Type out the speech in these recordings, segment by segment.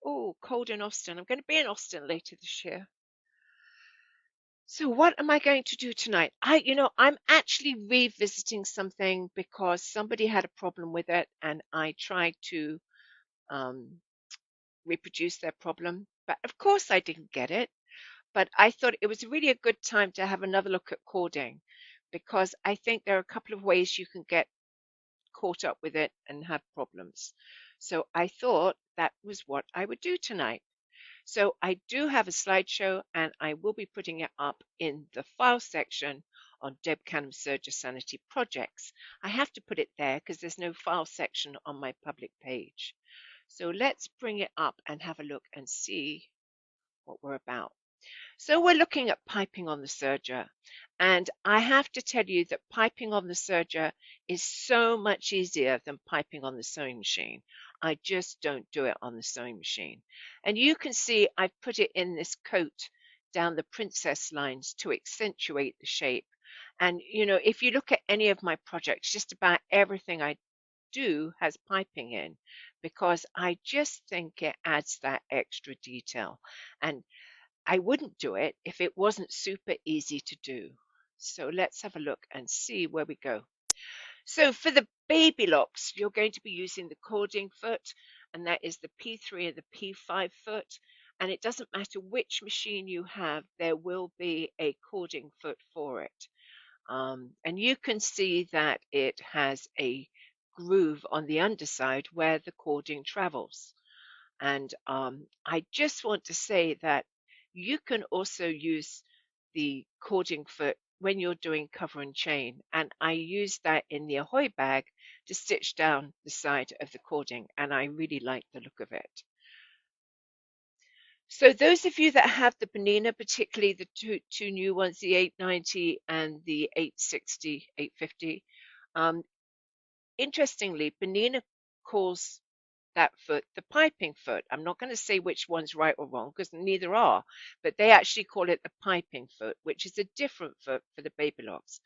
Oh, cold in Austin. I'm going to be in Austin later this year. So what am I going to do tonight? I'm actually revisiting something because somebody had a problem with it, and I tried to um, reproduce their problem. But of course, I didn't get it. But I thought it was really a good time to have another look at coding because I think there are a couple of ways you can get caught up with it and have problems. So I thought that was what I would do tonight. So I do have a slideshow and I will be putting it up in the file section on Deb Canham Serger Sanity Projects. I have to put it there because there's no file section on my public page. So let's bring it up and have a look and see what we're about. So we're looking at piping on the serger, and I have to tell you that piping on the serger is so much easier than piping on the sewing machine. I just don't do it on the sewing machine. And you can see I've put it in this coat down the princess lines to accentuate the shape. And if you look at any of my projects, just about everything I do has piping in because I just think it adds that extra detail. And I wouldn't do it if it wasn't super easy to do. So let's have a look and see where we go. So for the baby locks, you're going to be using the cording foot, and that is the P3 and the P5 foot. And it doesn't matter which machine you have, there will be a cording foot for it. And you can see that it has a groove on the underside where the cording travels. And I just want to say that you can also use the cording foot when you're doing cover and chain. And I use that in the Ahoy bag to stitch down the side of the cording. And I really like the look of it. So those of you that have the Bonina, particularly the two new ones, the 890 and the 860, 850, interestingly, Bonina calls that foot the piping foot. I'm not going to say which one's right or wrong because neither are, but they actually call it the piping foot, which is a different foot for the baby locks.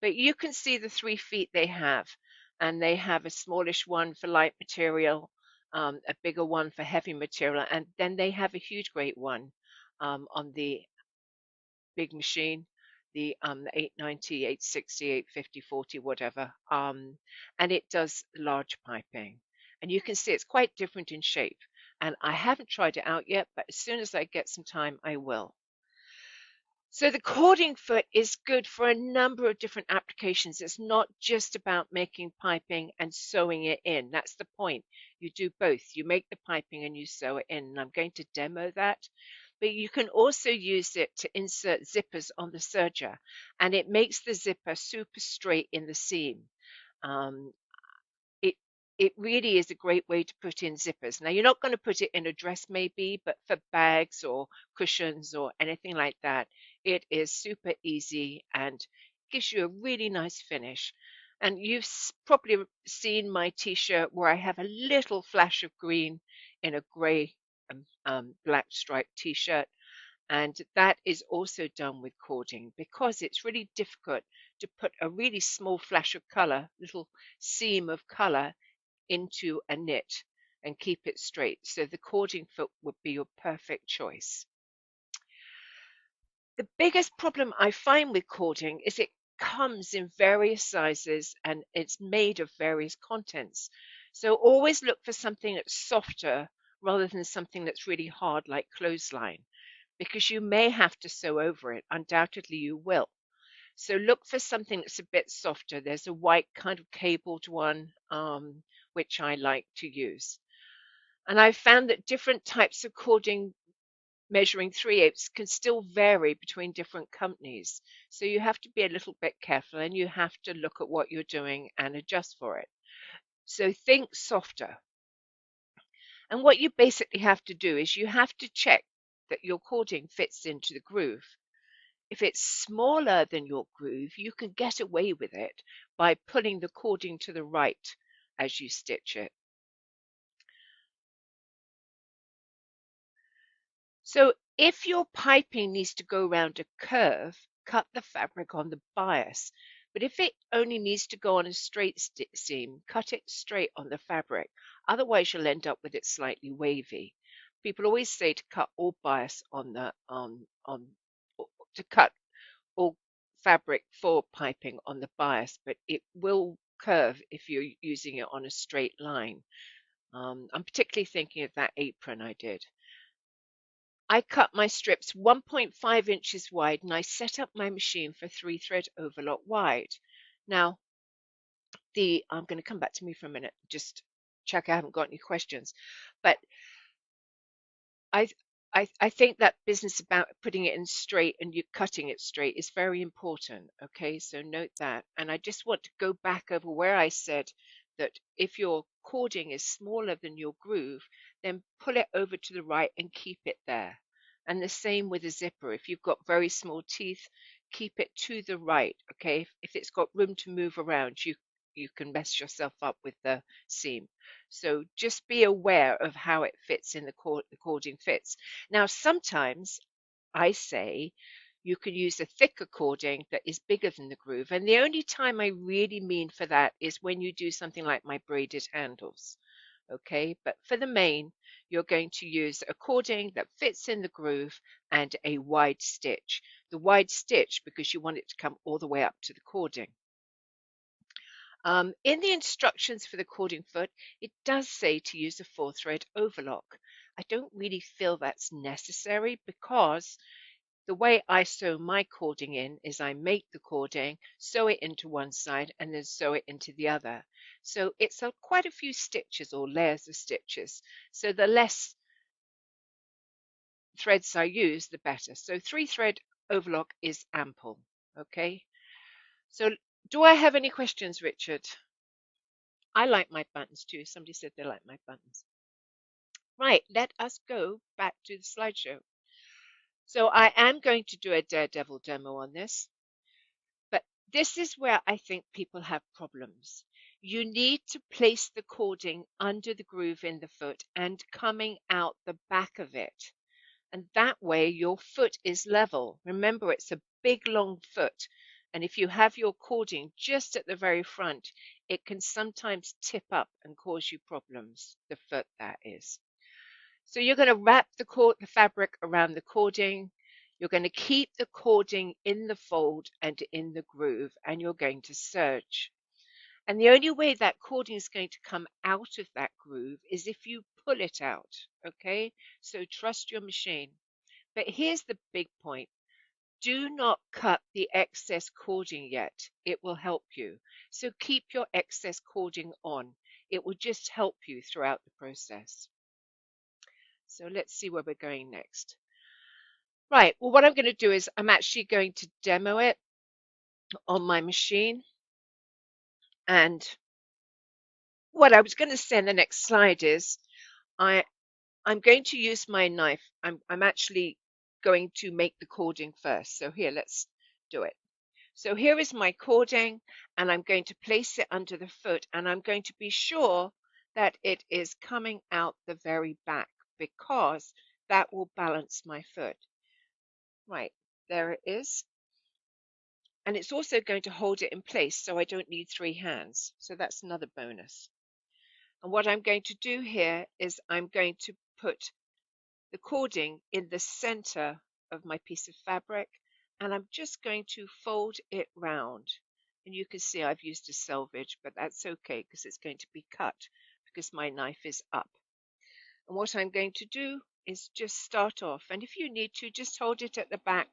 But you can see the 3 feet they have, and they have a smallish one for light material, a bigger one for heavy material, and then they have a huge great one on the big machine, the 890, 860, 850, 40, whatever. And it does large piping. And you can see it's quite different in shape. And I haven't tried it out yet, but as soon as I get some time, I will. So the cording foot is good for a number of different applications. It's not just about making piping and sewing it in. That's the point. You do both. You make the piping and you sew it in. And I'm going to demo that. But you can also use it to insert zippers on the serger, and it makes the zipper super straight in the seam. Um, it it really is a great way to put in zippers. Now you're not going to put it in a dress maybe, but for bags or cushions or anything like that, it is super easy and gives you a really nice finish. And you've probably seen my t-shirt where I have a little flash of green in a grey black striped t-shirt, and that is also done with cording because it's really difficult to put a really small flash of color, little seam of color into a knit and keep it straight. So the cording foot would be your perfect choice. The biggest problem I find with cording is it comes in various sizes and it's made of various contents. So always look for something that's softer rather than something that's really hard like clothesline, because you may have to sew over it. Undoubtedly you will. So look for something that's a bit softer. There's a white kind of cabled one, which I like to use. And I've found that different types of cording measuring 3/8 can still vary between different companies. So you have to be a little bit careful and you have to look at what you're doing and adjust for it. So think softer. And what you basically have to do is you have to check that your cording fits into the groove. If it's smaller than your groove, you can get away with it by pulling the cording to the right as you stitch it. So if your piping needs to go around a curve, cut the fabric on the bias. But if it only needs to go on a straight seam, cut it straight on the fabric. Otherwise, you'll end up with it slightly wavy. people always say to cut all bias on the to cut all fabric for piping on the bias, but it will curve if you're using it on a straight line. I'm particularly thinking of that apron I did. I cut my strips 1.5 inches wide and I set up my machine for 3-thread overlock wide. Now, I'm going to come back to me for a minute, just check I haven't got any questions. But I, I think that business about putting it in straight and you cutting it straight is very important. Okay, so note that. And I just want to go back over where I said that if your cording is smaller than your groove, then pull it over to the right and keep it there. And the same with a zipper. If you've got very small teeth, keep it to the right. Okay, if it's got room to move around, you can mess yourself up with the seam. So just be aware of how it fits in the cording fits. Now, sometimes I say you can use a thicker cording that is bigger than the groove. And the only time I really mean for that is when you do something like my braided handles. Okay, but for the main, you're going to use a cording that fits in the groove and a wide stitch. The wide stitch because you want it to come all the way up to the cording. In the instructions for the cording foot, it does say to use a 4-thread overlock. I don't really feel that's necessary because the way I sew my cording in is I make the cording, sew it into one side, and then sew it into the other. So it's quite a few stitches or layers of stitches. So the less threads I use, the better. So 3-thread overlock is ample. Okay. So do I have any questions, Richard? I like my buttons too. Somebody said they like my buttons. Right, let us go back to the slideshow. So I am going to do a daredevil demo on this, but this is where I think people have problems. You need to place the cording under the groove in the foot and coming out the back of it. And that way your foot is level. Remember, it's a big, long foot. And if you have your cording just at the very front, it can sometimes tip up and cause you problems, the foot that is. So you're going to wrap the fabric around the cording. You're going to keep the cording in the fold and in the groove, and you're going to serge. And the only way that cording is going to come out of that groove is if you pull it out, okay? So trust your machine. But here's the big point. Do not cut the excess cording yet. It will help you. So keep your excess cording on. It will just help you throughout the process. So let's see where we're going next. Right, well, what I'm going to do is I'm actually going to demo it on my machine. And what I was going to say in the next slide is I'm going to use my knife. I'm actually going to make the cording first. So here, let's do it. So here is my cording, and I'm going to place it under the foot, and I'm going to be sure that it is coming out the very back because that will balance my foot. Right, there it is. And it's also going to hold it in place so I don't need 3 hands. So that's another bonus. And what I'm going to do here is I'm going to put the cording in the center of my piece of fabric, and I'm just going to fold it round. And you can see I've used a selvage, but that's okay because it's going to be cut because my knife is up. And what I'm going to do is just start off, and if you need to, just hold it at the back,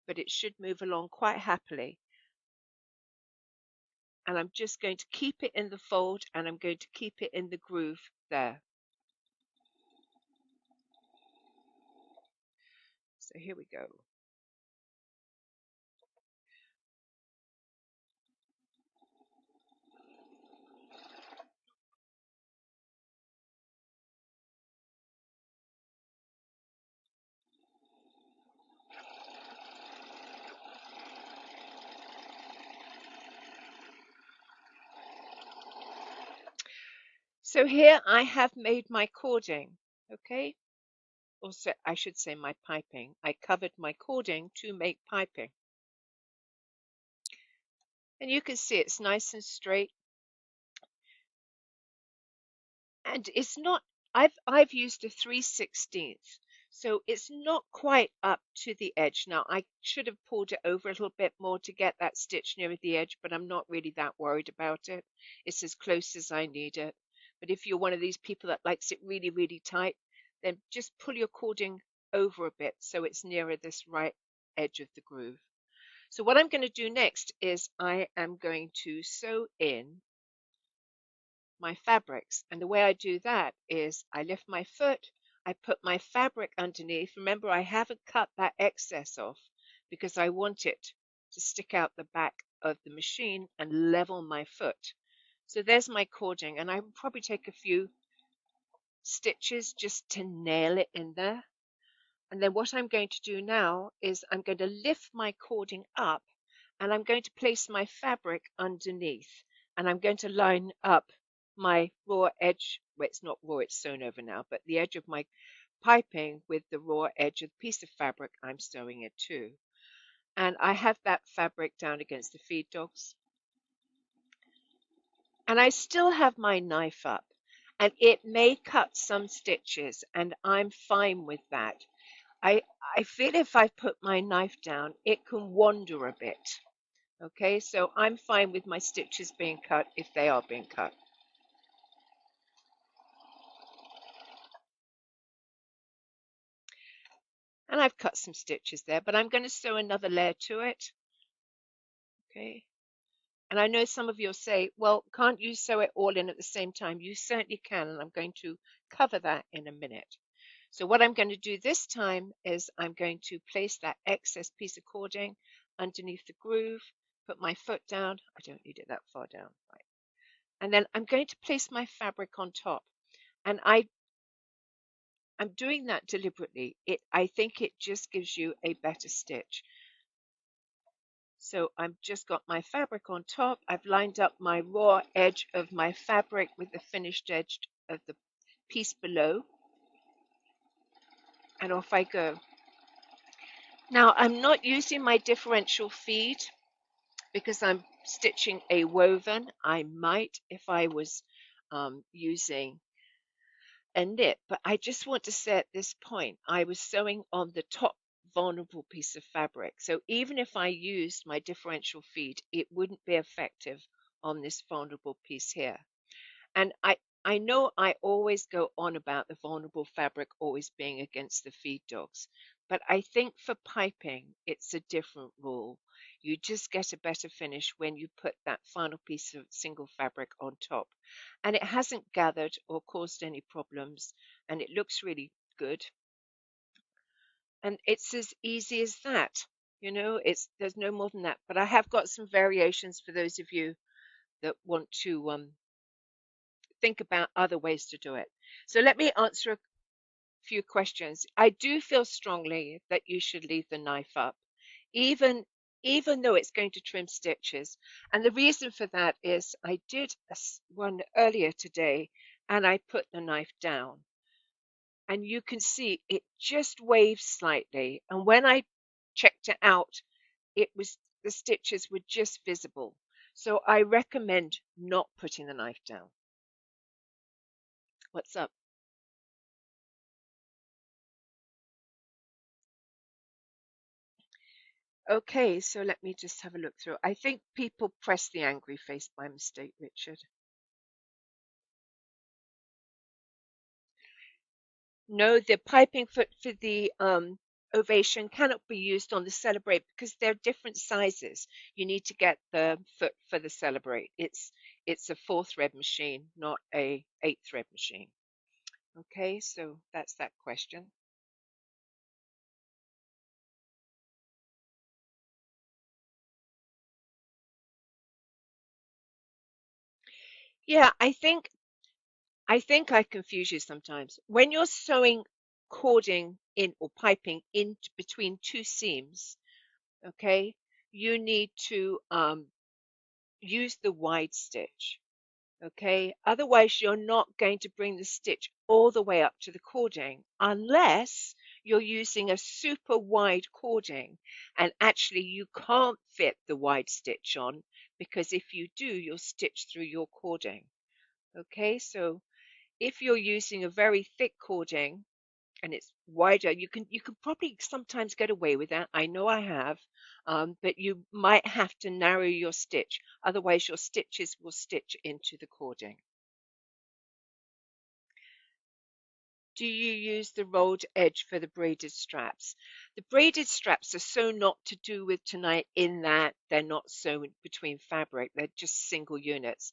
but it should move along quite happily. And I'm just going to keep it in the fold, and I'm going to keep it in the groove there. So here we go. So here I have made my cording, okay? Or I should say my piping. I covered my cording to make piping. And you can see it's nice and straight. And it's not I've used a 3/16, so it's not quite up to the edge. Now I should have pulled it over a little bit more to get that stitch near the edge, but I'm not really that worried about it. It's as close as I need it. But if you're one of these people that likes it really, really tight, then just pull your cording over a bit so it's nearer this right edge of the groove. So what I'm going to do next is I am going to sew in my fabrics. And the way I do that is I lift my foot, I put my fabric underneath. Remember, I haven't cut that excess off because I want it to stick out the back of the machine and level my foot. So there's my cording, and I will probably take a few stitches just to nail it in there. And then what I'm going to do now is I'm going to lift my cording up and I'm going to place my fabric underneath, and I'm going to line up my raw edge. Well, it's not raw, it's sewn over now, but the edge of my piping with the raw edge of the piece of fabric I'm sewing it to. And I have that fabric down against the feed dogs. And I still have my knife up, and it may cut some stitches, and I'm fine with that. I feel if I put my knife down, it can wander a bit. Okay, so I'm fine with my stitches being cut if they are being cut. And I've cut some stitches there, but I'm going to sew another layer to it. Okay, and I know some of you will say, well, can't you sew it all in at the same time? You certainly can, and I'm going to cover that in a minute. So what I'm going to do this time is I'm going to place that excess piece of cording underneath the groove, put my foot down. I don't need it that far down, right? And then I'm going to place my fabric on top. And I'm doing that deliberately. I think it just gives you a better stitch. So I've just got my fabric on top. I've lined up my raw edge of my fabric with the finished edge of the piece below. And off I go. Now I'm not using my differential feed because I'm stitching a woven. I might if I was using a knit, but I just want to say at this point, I was sewing on the top vulnerable piece of fabric. So even if I used my differential feed, it wouldn't be effective on this vulnerable piece here. And I know I always go on about the vulnerable fabric always being against the feed dogs, but I think for piping, it's a different rule. You just get a better finish when you put that final piece of single fabric on top. And it hasn't gathered or caused any problems, and it looks really good. And it's as easy as that. There's no more than that. But I have got some variations for those of you that want to think about other ways to do it. So let me answer a few questions. I do feel strongly that you should leave the knife up, even even though it's going to trim stitches. And the reason for that is I did one earlier today and I put the knife down. And you can see it just waves slightly. And when I checked it out, the stitches were just visible. So I recommend not putting the knife down. What's up? Okay, so let me just have a look through. I think people press the angry face by mistake, Richard. No, the piping foot for the ovation cannot be used on the celebrate because they're different sizes. You need to get the foot for the celebrate. It's a 4-thread machine, not a 8-thread machine. Okay, so that's that question. Yeah, I think I confuse you sometimes. When you're sewing cording in or piping in between two seams, okay, you need to use the wide stitch, okay? Otherwise, you're not going to bring the stitch all the way up to the cording unless you're using a super wide cording and actually you can't fit the wide stitch on because if you do, you'll stitch through your cording, okay? So If you're using a very thick cording and it's wider, you can probably sometimes get away with that. I know I have, but you might have to narrow your stitch. Otherwise, your stitches will stitch into the cording. Do you use the rolled edge for the braided straps? The braided straps are so not to do with tonight in that they're not sewn between fabric, they're just single units.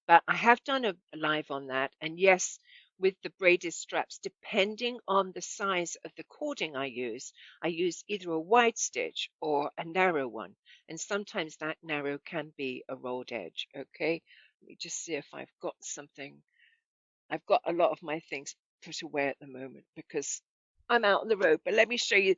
But I have done a live on that, and yes, with the braided straps, depending on the size of the cording I use either a wide stitch or a narrow one, and sometimes that narrow can be a rolled edge. Okay, let me just see if I've got something. I've got a lot of my things put away at the moment because I'm out on the road. But let me show you.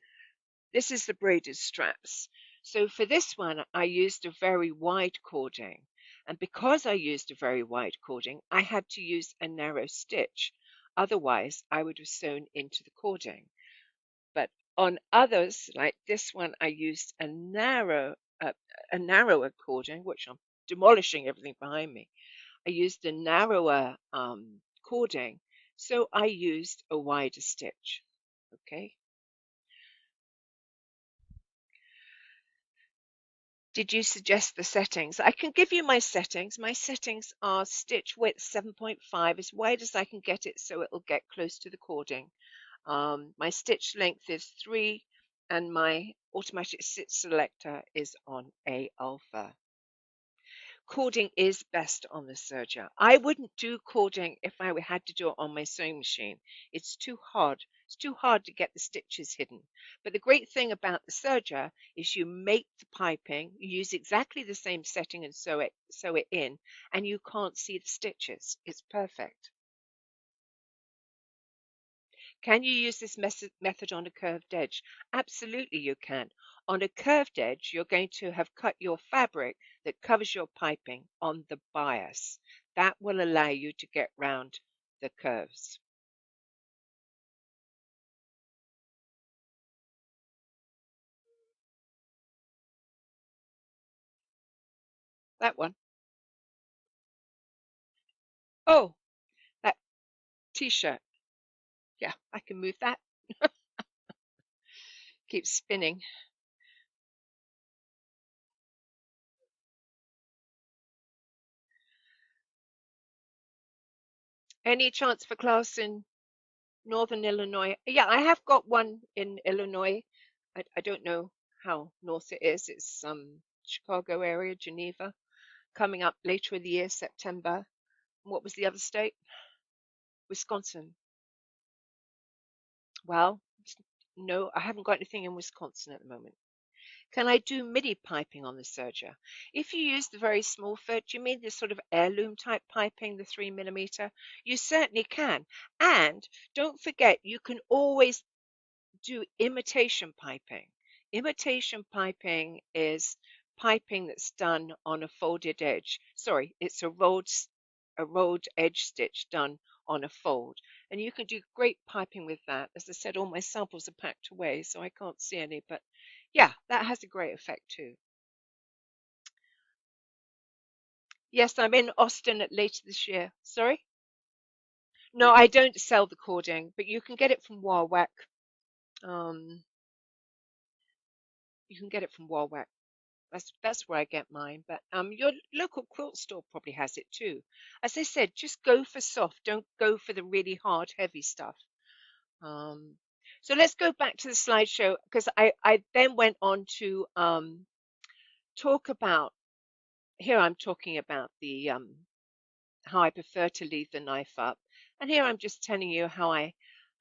This is the braided straps. So for this one, I used a very wide cording. And because I used a very wide cording, I had to use a narrow stitch. Otherwise, I would have sewn into the cording. But on others, like this one, I used a narrower cording, which I'm demolishing everything behind me. I used a narrower cording, so I used a wider stitch. Okay. Did you suggest the settings? I can give you my settings. My settings are stitch width 7.5, as wide as I can get it so it'll get close to the cording. My stitch length is 3, and my automatic stitch selector is on A alpha. Cording is best on the serger. I wouldn't do cording if I had to do it on my sewing machine. It's too hard. It's too hard to get the stitches hidden. But the great thing about the serger is you make the piping, you use exactly the same setting and sew it in, and you can't see the stitches. It's perfect. Can you use this method on a curved edge? Absolutely, you can. On a curved edge, you're going to have cut your fabric that covers your piping on the bias. That will allow you to get round the curves. That one. Oh, that t-shirt. Yeah, I can move that. Keep spinning. Any chance for class in Northern Illinois? Yeah, I have got one in Illinois. I don't know how north it is. It's Chicago area, Geneva, coming up later in the year, September. What was the other state? Wisconsin. Well, no, I haven't got anything in Wisconsin at the moment. Can I do midi piping on the serger? If you use the very small foot, do you mean this sort of heirloom type piping, the 3 millimeter? You certainly can. And don't forget, you can always do imitation piping. Imitation piping is piping that's done on a folded edge. Sorry, it's a rolled edge stitch done on a fold. And you can do great piping with that. As I said, all my samples are packed away, so I can't see any, but yeah, that has a great effect too. Yes, I'm in Austin at later this year. Sorry? No, I don't sell the cording, but you can get it from Warwack. Um, you can get it from Warwack. That's where I get mine. But your local quilt store probably has it too. As I said, just go for soft. Don't go for the really hard, heavy stuff. Um, so let's go back to the slideshow because I then went on to talk about. Here I'm talking about the how I prefer to leave the knife up, and here I'm just telling you how I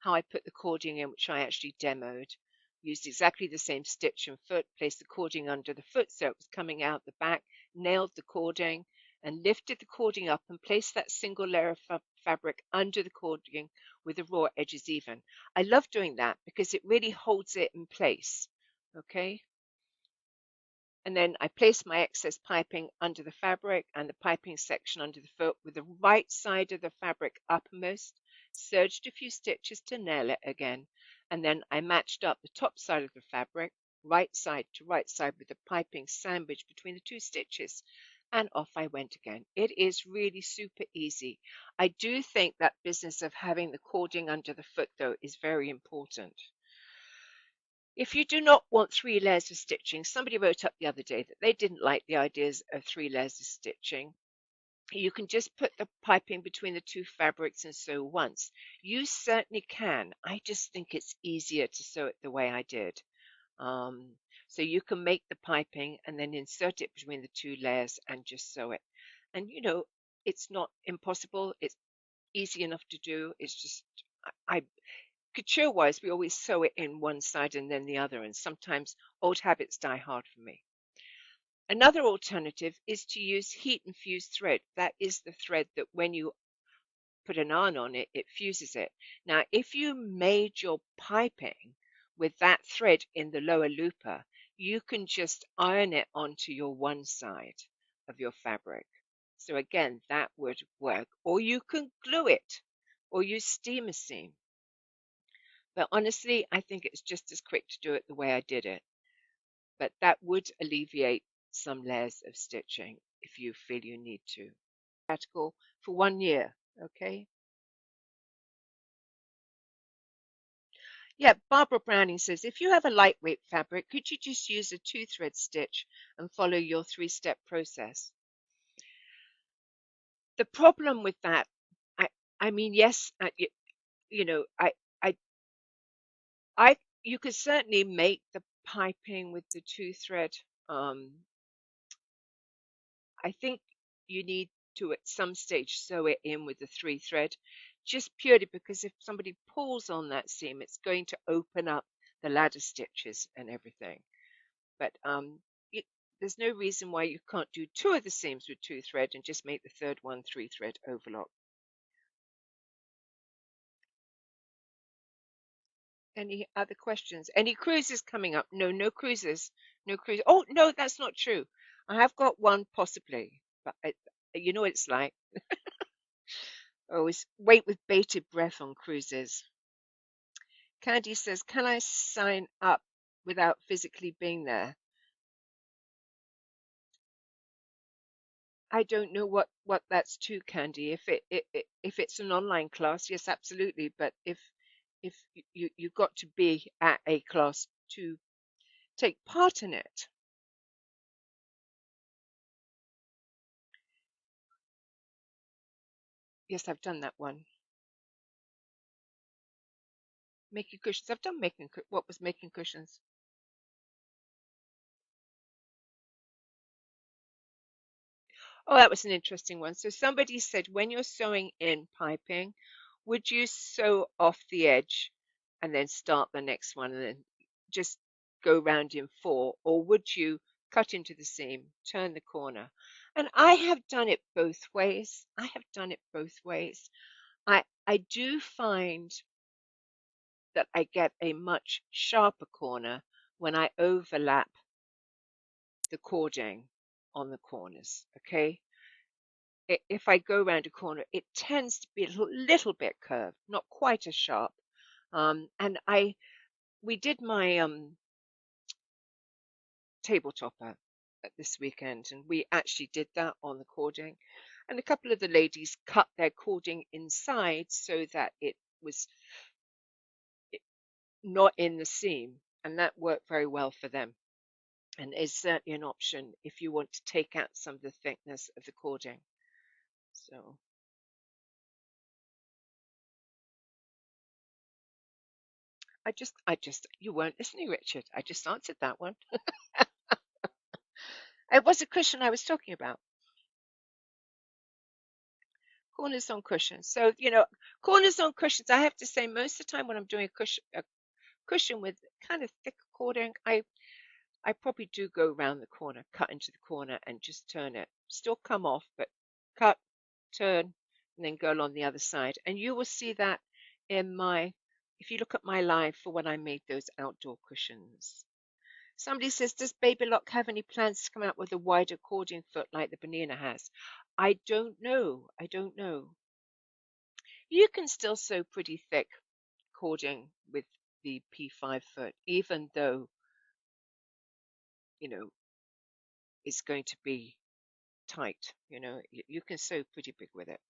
put the cording in, which I actually demoed. Used exactly the same stitch and foot, placed the cording under the foot so it was coming out the back, nailed the cording, and lifted the cording up and placed that single layer of fabric under the cording with the raw edges even. I love doing that because it really holds it in place. Okay, and then I place my excess piping under the fabric and the piping section under the foot with the right side of the fabric uppermost, serged a few stitches to nail it again, and then I matched up the top side of the fabric, right side to right side with the piping sandwiched between the two stitches. and off I went again. It is really super easy. I do think that business of having the cording under the foot, though, is very important. If you do not want 3 layers of stitching, somebody wrote up the other day that they didn't like the ideas of 3 layers of stitching. You can just put the piping between the two fabrics and sew once. You certainly can. I just think it's easier to sew it the way I did. Um, so you can make the piping and then insert it between the 2 layers and just sew it. And it's not impossible. It's easy enough to do. It's just I couture wise, we always sew it in one side and then the other, and sometimes old habits die hard for me. Another alternative is to use heat infused thread. That is the thread that when you put an iron on it, it fuses it. Now, if you made your piping with that thread in the lower looper, you can just iron it onto your one side of your fabric. So again, that would work. Or you can glue it or use steamer seam. But honestly, I think it's just as quick to do it the way I did it. But that would alleviate some layers of stitching if you feel you need to. Practical for 1 year, okay? Yeah, Barbara Browning says, if you have a lightweight fabric, could you just use a 2-thread stitch and follow your 3-step process? The problem with that, I, I mean, yes, you know, I, I, you could certainly make the piping with the 2-thread. I think you need to at some stage sew it in with the 3-thread, just purely because if somebody pulls on that seam, it's going to open up the ladder stitches and everything. But it, there's no reason why you can't do 2 of the seams with 2-thread and just make the third one 3-thread overlock. Any other questions? Any cruises coming up? No, no cruises. No cruise. Oh, no, that's not true. I have got one possibly, but you know what it's like. I always wait with bated breath on cruises. Candy says, can I sign up without physically being there? I don't know what that's to, Candy. If it's an online class, yes, absolutely. But if you've got to be at a class to take part in it. Yes, I've done that one. Making cushions. I've done what was making cushions. Oh, that was an interesting one. So somebody said when you're sewing in piping, would you sew off the edge and then start the next one and then just go round in 4, or would you cut into the seam, turn the corner? And I have done it both ways. I have done it both ways. I do find that I get a much sharper corner when I overlap the cording on the corners. Okay, if I go around a corner, it tends to be a little bit curved, not quite as sharp. And we did my table topper this weekend, and we actually did that on the cording. And a couple of the ladies cut their cording inside so that it was not in the seam, and that worked very well for them. And is certainly an option if you want to take out some of the thickness of the cording. So you weren't listening, Richard. I just answered that one. It was a cushion I was talking about. Corners on cushions. So, corners on cushions, I have to say, most of the time when I'm doing a cushion with kind of thick cording, I probably do go around the corner, cut into the corner, and just turn it. Still come off, but cut, turn, and then go along the other side. And you will see that if you look at my live for when I made those outdoor cushions. Somebody says, does Baby Lock have any plans to come out with a wider cording foot like the Banana has? I don't know. I don't know. You can still sew pretty thick cording with the P5 foot, even though, you know, it's going to be tight. You can sew pretty big with it.